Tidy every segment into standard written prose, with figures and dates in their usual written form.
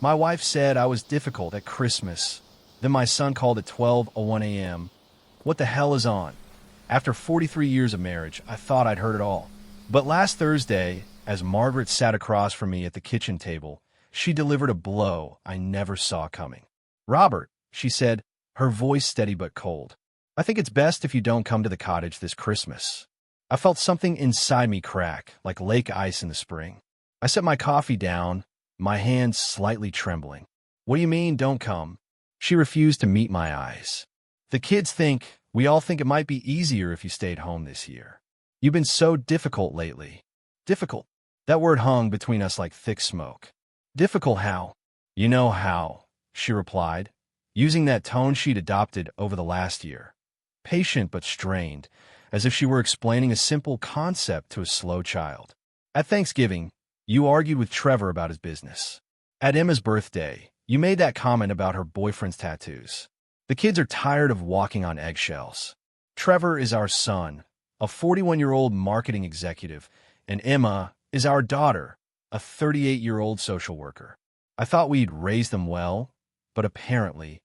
My wife said I was difficult at Christmas. Then my son called at 12:01 a.m. What the hell is on? After 43 years of marriage, I thought I'd heard it all. But last Thursday, as Margaret sat across from me at the kitchen table, she delivered a blow I never saw coming. "Robert," she said, her voice steady but cold, "I think it's best if you don't come to the cottage this Christmas." I felt something inside me crack, like lake ice in the spring. I set my coffee down, my hands slightly trembling. "What do you mean, don't come?" She refused to meet my eyes. "The kids think, we all think it might be easier if you stayed home this year. You've been so difficult lately." Difficult. That word hung between us like thick smoke. "Difficult how?" "You know how," she replied, using that tone she'd adopted over the last year. Patient but strained, as if she were explaining a simple concept to a slow child. "At Thanksgiving, you argued with Trevor about his business. At Emma's birthday, you made that comment about her boyfriend's tattoos. The kids are tired of walking on eggshells. Trevor is our son, a 41-year-old marketing executive, and Emma is our daughter, a 38-year-old social worker. I thought we'd raised them well, but apparently,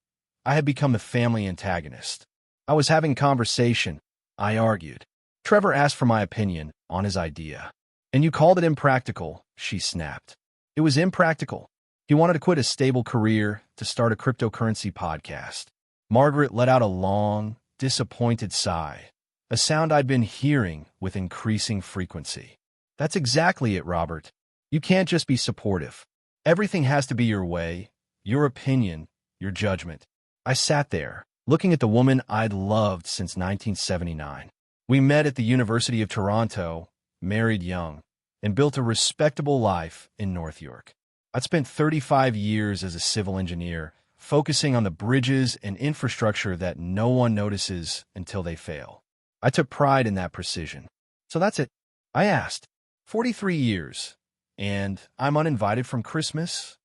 I had become the family antagonist. I was having a conversation, I argued. Trevor asked for my opinion on his idea. And you called it impractical," she snapped. "It was impractical. He wanted to quit a stable career to start a cryptocurrency podcast." Margaret let out a long, disappointed sigh, a sound I'd been hearing with increasing frequency. "That's exactly it, Robert. You can't just be supportive. Everything has to be your way, your opinion, your judgment." I sat there, looking at the woman I'd loved since 1979. We met at the University of Toronto, married young, and built a respectable life in North York. I'd spent 35 years as a civil engineer, focusing on the bridges and infrastructure that no one notices until they fail. I took pride in that precision. "So that's it?" I asked. 43 years, and I'm uninvited from Christmas?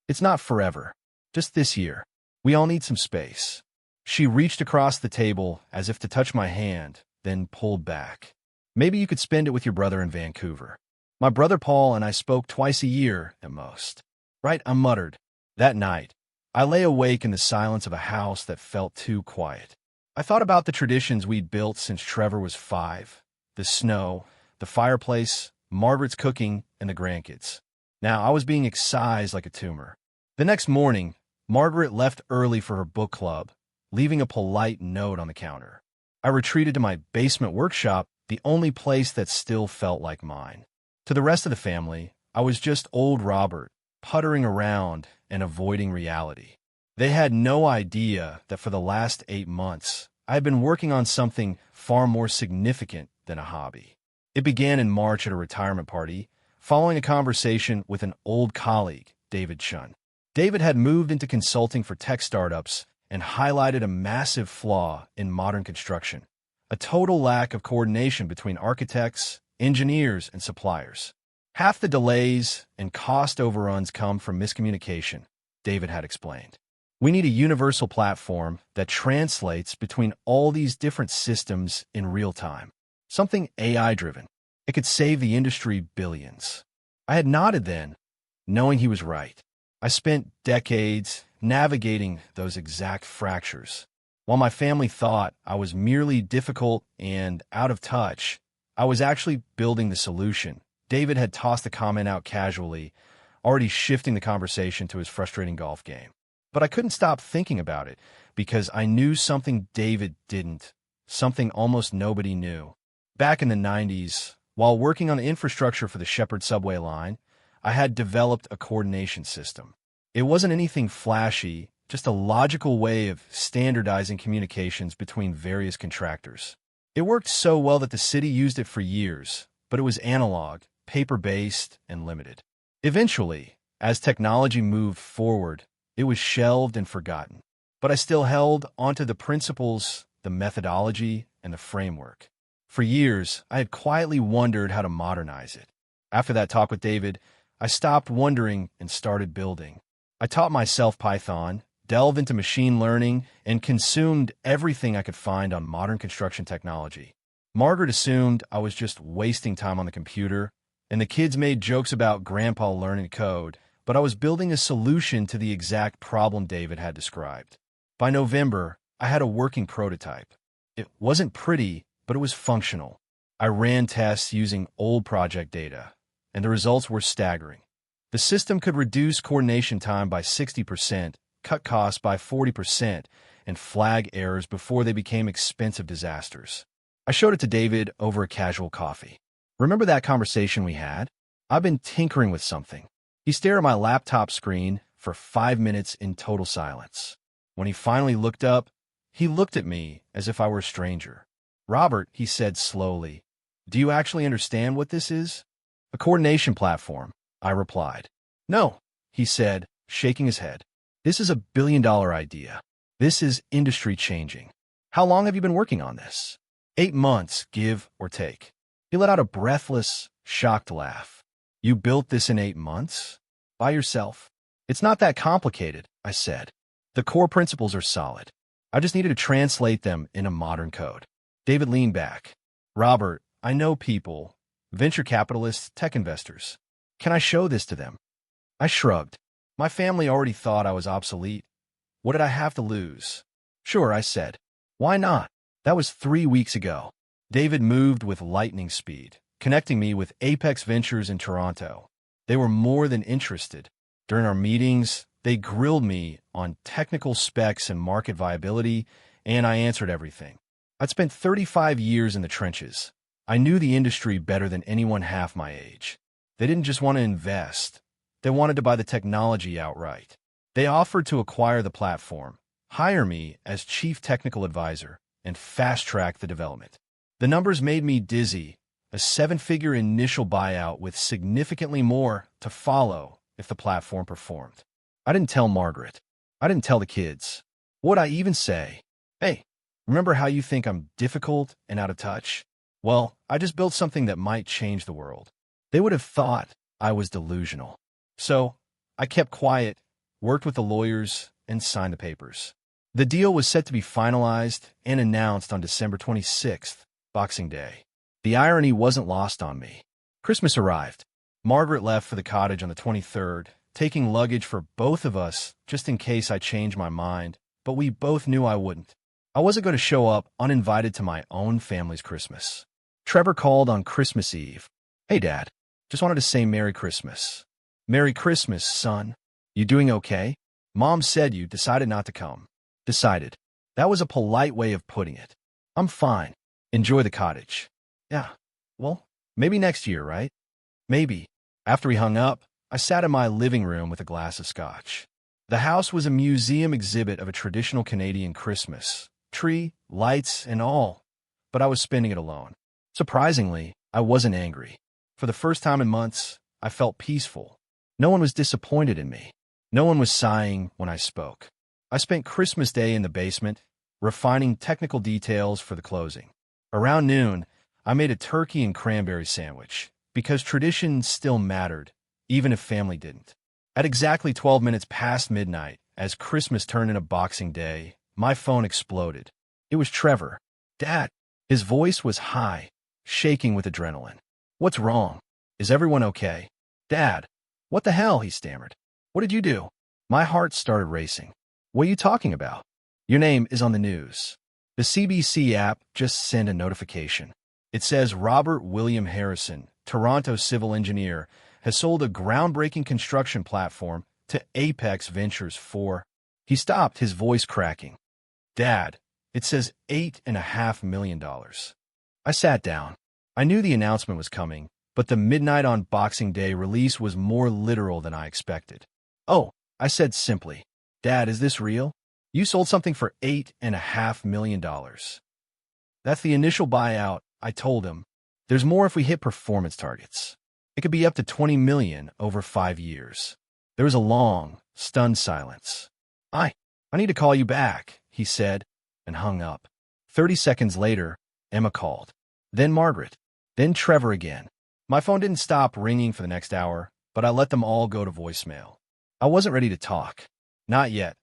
"It's not forever. Just this year. We all need some space." She reached across the table as if to touch my hand, then pulled back. "Maybe you could spend it with your brother in Vancouver. My brother Paul and I spoke twice a year at most." "Right," I muttered. That night, I lay awake in the silence of a house that felt too quiet. I thought about the traditions we'd built since Trevor was 5. The snow, the fireplace, Margaret's cooking, and the grandkids. Now I was being excised like a tumor. The next morning, Margaret left early for her book club, leaving a polite note on the counter. I retreated to my basement workshop, the only place that still felt like mine. To the rest of the family, I was just old Robert, puttering around and avoiding reality. They had no idea that for the last 8 months, I had been working on something far more significant than a hobby. It began in March at a retirement party, following a conversation with an old colleague, David Chun. David had moved into consulting for tech startups and highlighted a massive flaw in modern construction, a total lack of coordination between architects, engineers, and suppliers. "Half the delays and cost overruns come from miscommunication," David had explained. "We need a universal platform that translates between all these different systems in real time. Something AI-driven. It could save the industry billions." I had nodded then, knowing he was right. I spent decades navigating those exact fractures. While my family thought I was merely difficult and out of touch, I was actually building the solution. David had tossed the comment out casually, already shifting the conversation to his frustrating golf game. But I couldn't stop thinking about it, because I knew something David didn't, something almost nobody knew. Back in the 90s, while working on the infrastructure for the Shepherd subway line, I had developed a coordination system. It wasn't anything flashy, just a logical way of standardizing communications between various contractors. It worked so well that the city used it for years, but it was analog, paper-based, and limited. Eventually, as technology moved forward, it was shelved and forgotten. But I still held onto the principles, the methodology, and the framework. For years, I had quietly wondered how to modernize it. After that talk with David, I stopped wondering and started building. I taught myself Python, delved into machine learning, and consumed everything I could find on modern construction technology. Margaret assumed I was just wasting time on the computer, and the kids made jokes about Grandpa learning to code, but I was building a solution to the exact problem David had described. By November, I had a working prototype. It wasn't pretty, but it was functional. I ran tests using old project data, and the results were staggering. The system could reduce coordination time by 60%, cut costs by 40%, and flag errors before they became expensive disasters. I showed it to David over a casual coffee. Remember that conversation we had? I've been tinkering with something. He stared at my laptop screen for 5 minutes in total silence. When he finally looked up, he looked at me as if I were a stranger. "Robert," he said slowly, "do you actually understand what this is?" "A coordination platform," I replied. "No," he said, shaking his head. "This is $1 billion idea. This is industry-changing. How long have you been working on this?" 8 months, give or take. He let out a breathless, shocked laugh. "You built this in 8 months? By yourself?" "It's not that complicated," I said. "The core principles are solid. I just needed to translate them into modern code." David leaned back. "Robert, I know people, venture capitalists, tech investors. Can I show this to them?" I shrugged. My family already thought I was obsolete. What did I have to lose? "Sure," I said. "Why not?" That was 3 weeks ago. David moved with lightning speed, connecting me with Apex Ventures in Toronto. They were more than interested. During our meetings, they grilled me on technical specs and market viability, and I answered everything. I'd spent 35 years in the trenches. I knew the industry better than anyone half my age. They didn't just want to invest. They wanted to buy the technology outright. They offered to acquire the platform, hire me as chief technical advisor, and fast-track the development. The numbers made me dizzy, a 7-figure initial buyout with significantly more to follow if the platform performed. I didn't tell Margaret. I didn't tell the kids. What'd I even say? "Hey, remember how you think I'm difficult and out of touch? Well, I just built something that might change the world." They would have thought I was delusional. So I kept quiet, worked with the lawyers, and signed the papers. The deal was set to be finalized and announced on December 26th, Boxing Day. The irony wasn't lost on me. Christmas arrived. Margaret left for the cottage on the 23rd, taking luggage for both of us just in case I changed my mind, but we both knew I wouldn't. I wasn't going to show up uninvited to my own family's Christmas. Trevor called on Christmas Eve. "Hey, Dad. Just wanted to say Merry Christmas." "Merry Christmas, son. You doing okay? Mom said you decided not to come." "Decided." That was a polite way of putting it. "I'm fine. Enjoy the cottage." "Yeah. Well, maybe next year, right?" "Maybe." After he hung up, I sat in my living room with a glass of scotch. The house was a museum exhibit of a traditional Canadian Christmas. Tree, lights, and all. But I was spending it alone. Surprisingly, I wasn't angry. For the first time in months, I felt peaceful. No one was disappointed in me. No one was sighing when I spoke. I spent Christmas Day in the basement, refining technical details for the closing. Around noon, I made a turkey and cranberry sandwich, because tradition still mattered, even if family didn't. At exactly 12 minutes past midnight, as Christmas turned into Boxing Day, my phone exploded. It was Trevor. "Dad." His voice was high, shaking with adrenaline. "What's wrong? Is everyone okay?" "Dad." "What the hell?" he stammered. "What did you do?" My heart started racing. "What are you talking about?" "Your name is on the news. The CBC app just sent a notification. It says Robert William Harrison, Toronto civil engineer, has sold a groundbreaking construction platform to Apex Ventures for—" He stopped, his voice cracking. "Dad, it says $8.5 million. I sat down. I knew the announcement was coming, but the midnight on Boxing Day release was more literal than I expected. "Oh," I said simply. "Dad, is this real? You sold something for $8.5 million. That's the initial buyout," I told him. "There's more if we hit performance targets. It could be up to $20 million over 5 years." There was a long, stunned silence. I need to call you back," he said, and hung up. 30 seconds later, Emma called. Then Margaret. Then Trevor again. My phone didn't stop ringing for the next hour, but I let them all go to voicemail. I wasn't ready to talk. Not yet.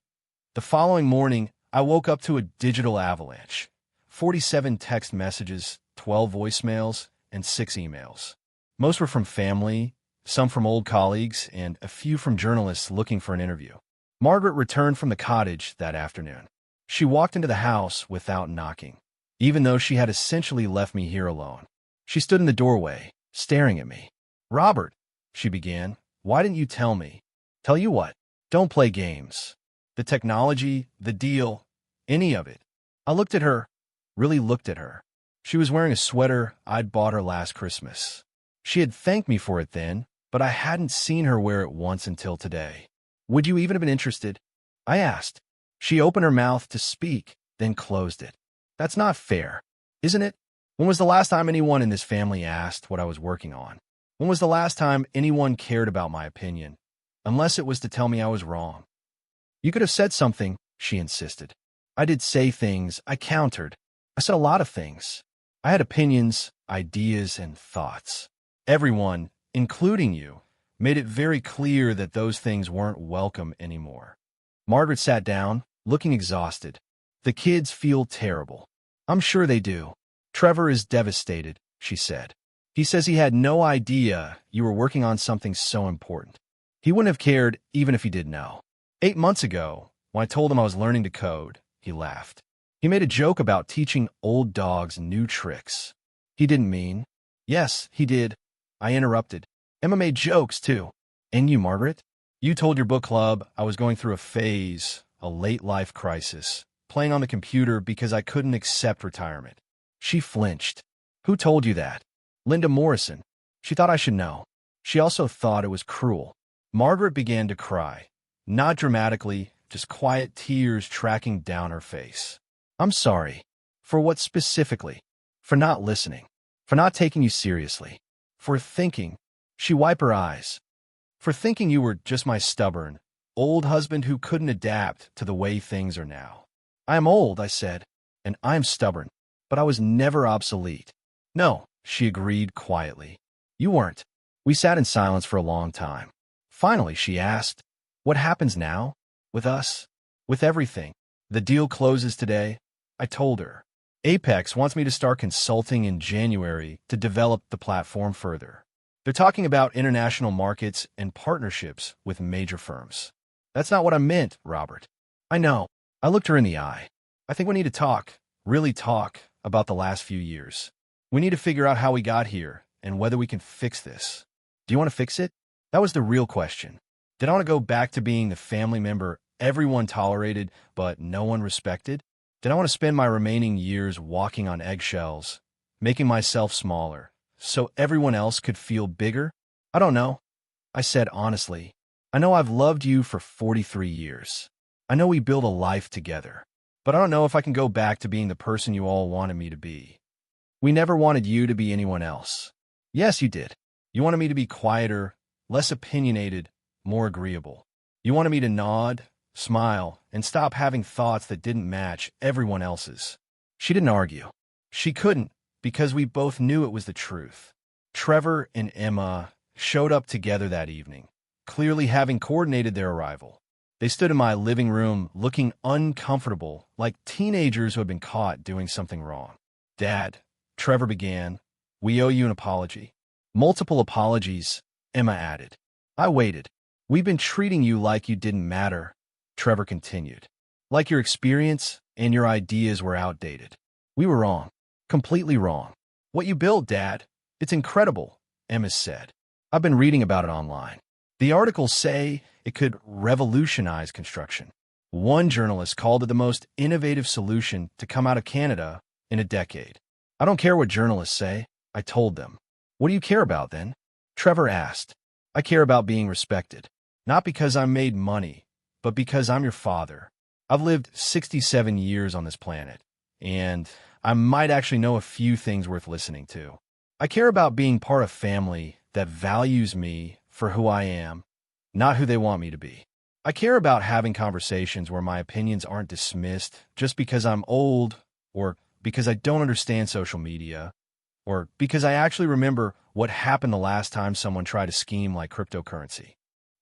The following morning, I woke up to a digital avalanche. 47 text messages, 12 voicemails, and 6 emails. Most were from family, some from old colleagues, and a few from journalists looking for an interview. Margaret returned from the cottage that afternoon. She walked into the house without knocking, even though she had essentially left me here alone. She stood in the doorway, staring at me. "Robert," she began, "why didn't you tell me?" "Tell you what? Don't play games. The technology, the deal, any of it." I looked at her, really looked at her. She was wearing a sweater I'd bought her last Christmas. She had thanked me for it then, but I hadn't seen her wear it once until today. "Would you even have been interested?" I asked. She opened her mouth to speak, then closed it. "That's not fair, isn't it? When was the last time anyone in this family asked what I was working on? When was the last time anyone cared about my opinion? Unless it was to tell me I was wrong." "You could have said something," she insisted. I did say things. I countered. I said a lot of things. I had opinions, ideas, and thoughts. Everyone, including you, made it very clear that those things weren't welcome anymore. Margaret sat down, looking exhausted. "The kids feel terrible." "I'm sure they do. Trevor is devastated," she said. "He says he had no idea you were working on something so important. He wouldn't have cared even if he did know. 8 months ago, when I told him I was learning to code, he laughed. He made a joke about teaching old dogs new tricks. He didn't mean." "Yes, he did," I interrupted. "Emma made jokes, too." "And you, Margaret? You told your book club I was going through a phase, a late-life crisis, playing on the computer because I couldn't accept retirement." She flinched. "Who told you that?" "Linda Morrison. She thought I should know. She also thought it was cruel." Margaret began to cry. Not dramatically, just quiet tears tracking down her face. "I'm sorry." "For what specifically?" "For not listening. For not taking you seriously. For thinking." She wiped her eyes. "For thinking you were just my stubborn, old husband who couldn't adapt to the way things are now." "I am old," I said, "and I am stubborn, but I was never obsolete." "No," she agreed quietly. "You weren't." We sat in silence for a long time. Finally, she asked, "What happens now? With us? With everything?" "The deal closes today," I told her. "Apex wants me to start consulting in January to develop the platform further. They're talking about international markets and partnerships with major firms." "That's not what I meant, Robert." "I know." I looked her in the eye. "I think we need to talk, really talk, about the last few years. We need to figure out how we got here and whether we can fix this." "Do you want to fix it?" That was the real question. Did I want to go back to being the family member everyone tolerated but no one respected? Did I want to spend my remaining years walking on eggshells, making myself smaller, so everyone else could feel bigger? "I don't know," I said honestly. "I know I've loved you for 43 years. I know we built a life together. But I don't know if I can go back to being the person you all wanted me to be." "We never wanted you to be anyone else." "Yes, you did. You wanted me to be quieter, less opinionated, more agreeable. You wanted me to nod, smile, and stop having thoughts that didn't match everyone else's." She didn't argue. She couldn't, because we both knew it was the truth. Trevor and Emma showed up together that evening, clearly having coordinated their arrival. They stood in my living room looking uncomfortable, like teenagers who had been caught doing something wrong. "Dad," Trevor began, "we owe you an apology." "Multiple apologies," Emma added. I waited. "We've been treating you like you didn't matter," Trevor continued. "Like your experience and your ideas were outdated. We were wrong. Completely wrong." "What you built, Dad, it's incredible," Emma said. "I've been reading about it online. The articles say it could revolutionize construction. One journalist called it the most innovative solution to come out of Canada in a decade." "I don't care what journalists say," I told them. "What do you care about, then?" Trevor asked. "I care about being respected. Not because I made money, but because I'm your father. I've lived 67 years on this planet, and I might actually know a few things worth listening to. I care about being part of family that values me for who I am, not who they want me to be. I care about having conversations where my opinions aren't dismissed just because I'm old, or because I don't understand social media, or because I actually remember what happened the last time someone tried a scheme like cryptocurrency."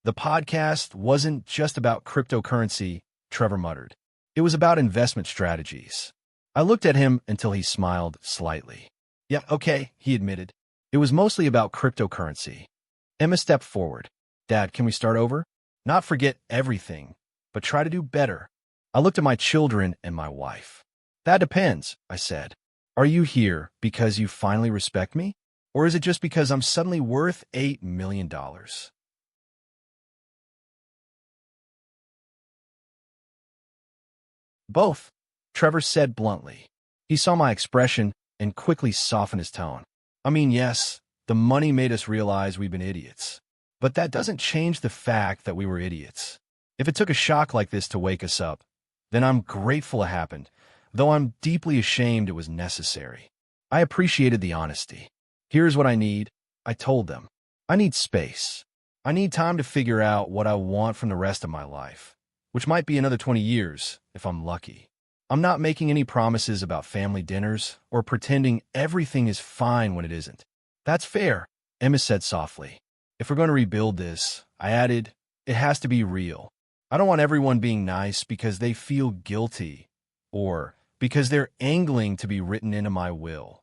"The podcast wasn't just about cryptocurrency," Trevor muttered. "It was about investment strategies." I looked at him until he smiled slightly. "Yeah, okay," he admitted. "It was mostly about cryptocurrency. Emma stepped forward. Dad, can we start over? Not forget everything, but try to do better. I looked at my children and my wife. That depends, I said. Are you here because you finally respect me? Or is it just because I'm suddenly worth $8 million? Both, Trevor said bluntly. He saw my expression and quickly softened his tone. I mean, yes, the money made us realize we've been idiots. But that doesn't change the fact that we were idiots. If it took a shock like this to wake us up, then I'm grateful it happened, though I'm deeply ashamed it was necessary. I appreciated the honesty. Here's what I need, I told them. I need space. I need time to figure out what I want from the rest of my life, which might be another 20 years if I'm lucky. I'm not making any promises about family dinners or pretending everything is fine when it isn't. That's fair, Emma said softly. If we're going to rebuild this, I added, it has to be real. I don't want everyone being nice because they feel guilty or because they're angling to be written into my will.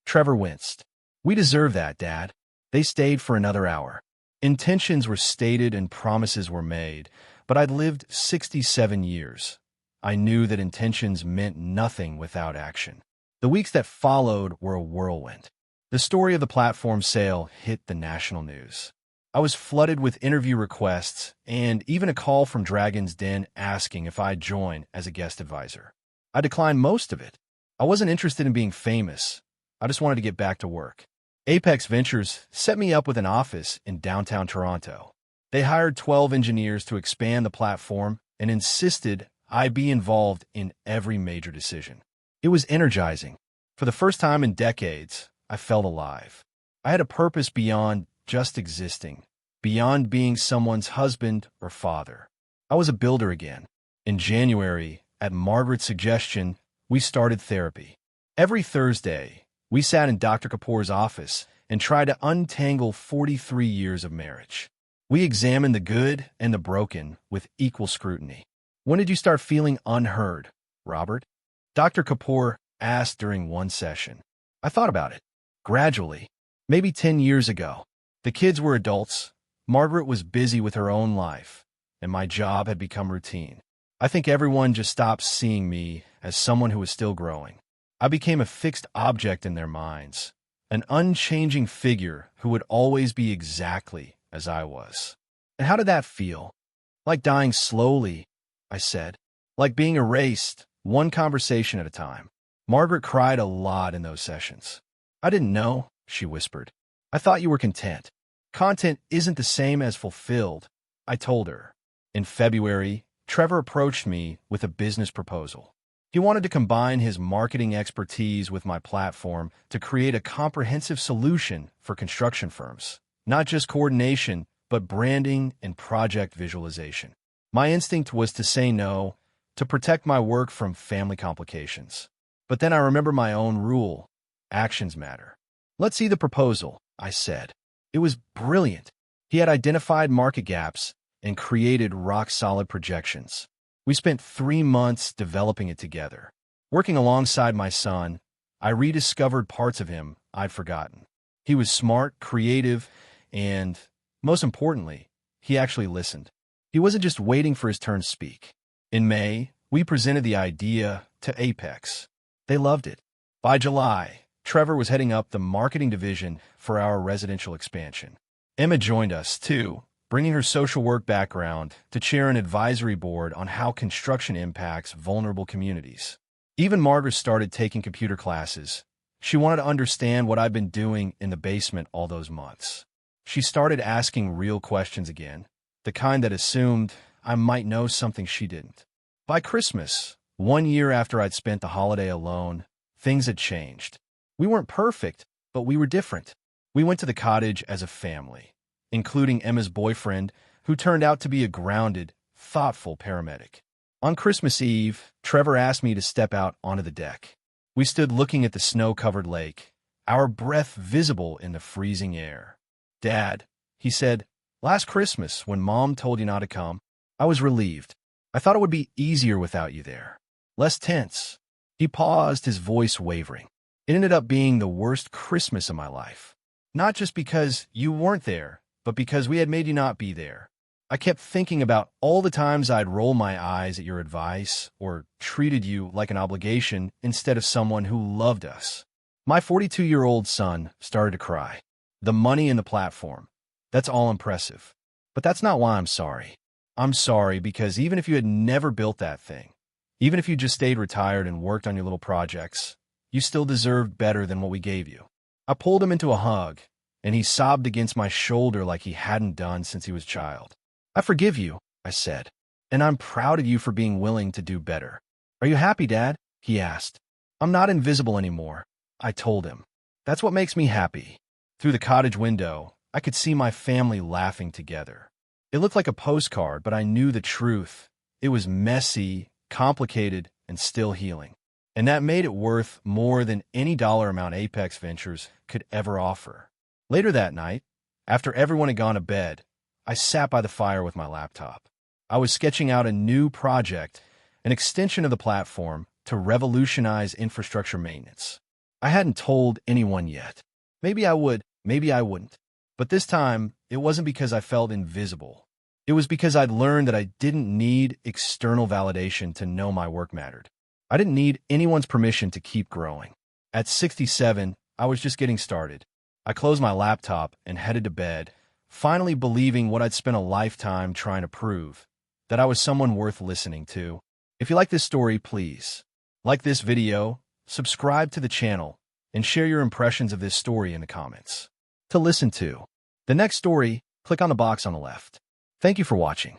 Trevor winced. We deserve that, Dad. They stayed for another hour. Intentions were stated and promises were made, but I'd lived 67 years. I knew that intentions meant nothing without action. The weeks that followed were a whirlwind. The story of the platform sale hit the national news. I was flooded with interview requests and even a call from Dragon's Den asking if I'd join as a guest advisor. I declined most of it. I wasn't interested in being famous. I just wanted to get back to work. Apex Ventures set me up with an office in downtown Toronto. They hired 12 engineers to expand the platform and insisted I be involved in every major decision. It was energizing. For the first time in decades, I felt alive. I had a purpose beyond just existing, beyond being someone's husband or father. I was a builder again. In January, at Margaret's suggestion, we started therapy. Every Thursday, we sat in Dr. Kapoor's office and tried to untangle 43 years of marriage. We examined the good and the broken with equal scrutiny. When did you start feeling unheard, Robert? Dr. Kapoor asked during one session. I thought about it. Gradually, maybe 10 years ago. The kids were adults, Margaret was busy with her own life, and my job had become routine. I think everyone just stopped seeing me as someone who was still growing. I became a fixed object in their minds, an unchanging figure who would always be exactly as I was. And how did that feel? Like dying slowly, I said. Like being erased, one conversation at a time. Margaret cried a lot in those sessions. I didn't know, she whispered. I thought you were content. Content isn't the same as fulfilled, I told her. In February, Trevor approached me with a business proposal. He wanted to combine his marketing expertise with my platform to create a comprehensive solution for construction firms. Not just coordination, but branding and project visualization. My instinct was to say no, to protect my work from family complications. But then I remember my own rule. Actions matter. Let's see the proposal, I said. It was brilliant. He had identified market gaps and created rock-solid projections. We spent 3 months developing it together. Working alongside my son, I rediscovered parts of him I'd forgotten. He was smart, creative, and, most importantly, he actually listened. He wasn't just waiting for his turn to speak. In May, we presented the idea to Apex. They loved it. By July, Trevor was heading up the marketing division for our residential expansion. Emma joined us, too, bringing her social work background to chair an advisory board on how construction impacts vulnerable communities. Even Margaret started taking computer classes. She wanted to understand what I'd been doing in the basement all those months. She started asking real questions again, the kind that assumed I might know something she didn't. By Christmas, 1 year after I'd spent the holiday alone, things had changed. We weren't perfect, but we were different. We went to the cottage as a family, including Emma's boyfriend, who turned out to be a grounded, thoughtful paramedic. On Christmas Eve, Trevor asked me to step out onto the deck. We stood looking at the snow-covered lake, our breath visible in the freezing air. Dad, he said, last Christmas, when Mom told you not to come, I was relieved. I thought it would be easier without you there. Less tense. He paused, his voice wavering. It ended up being the worst Christmas of my life. Not just because you weren't there, but because we had made you not be there. I kept thinking about all the times I'd roll my eyes at your advice or treated you like an obligation instead of someone who loved us. My 42-year-old son started to cry. The money and the platform, that's all impressive. But that's not why I'm sorry. I'm sorry because even if you had never built that thing, even if you just stayed retired and worked on your little projects, you still deserved better than what we gave you. I pulled him into a hug, and he sobbed against my shoulder like he hadn't done since he was a child. I forgive you, I said, and I'm proud of you for being willing to do better. Are you happy, Dad? He asked. I'm not invisible anymore, I told him. That's what makes me happy. Through the cottage window, I could see my family laughing together. It looked like a postcard, but I knew the truth. It was messy, complicated, and still healing. And that made it worth more than any dollar amount Apex Ventures could ever offer. Later that night, after everyone had gone to bed, I sat by the fire with my laptop. I was sketching out a new project, an extension of the platform to revolutionize infrastructure maintenance. I hadn't told anyone yet. Maybe I would, maybe I wouldn't. But this time, it wasn't because I felt invisible. It was because I'd learned that I didn't need external validation to know my work mattered. I didn't need anyone's permission to keep growing. At 67, I was just getting started. I closed my laptop and headed to bed, finally believing what I'd spent a lifetime trying to prove, that I was someone worth listening to. If you like this story, please like this video, subscribe to the channel, and share your impressions of this story in the comments. To listen to the next story, click on the box on the left. Thank you for watching.